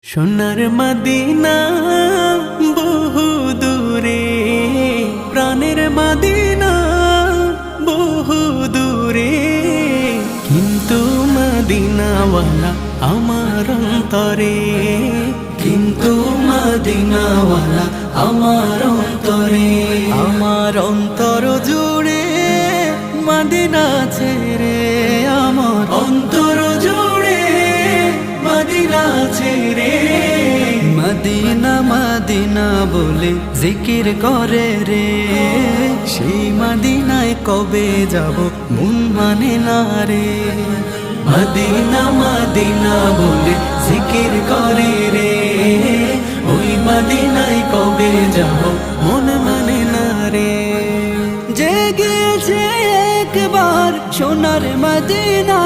সোনার মদিনা বহু দূরে, প্রাণের মদিনা বহু দূরে, কিন্তু মদিনাওয়ালা আমার অন্তরে, কিন্তু মদিনাওয়ালা আমার অন্তরে। আমার অন্তর জুড়ে মদিনা ছেড়ে, আমার অন্তর জুড়ে মদিনা ছেড়ে। মদিনা মদিনা বলে জিকির করে রে, সেই মদিনায় কবে যাব মন মানে না রে। মদিনা মদিনা বলে জিকির করে রে, ওই মদিনায় কবে যাব মন মানে না রে। জেগেছে একবার সোনার মদিনা,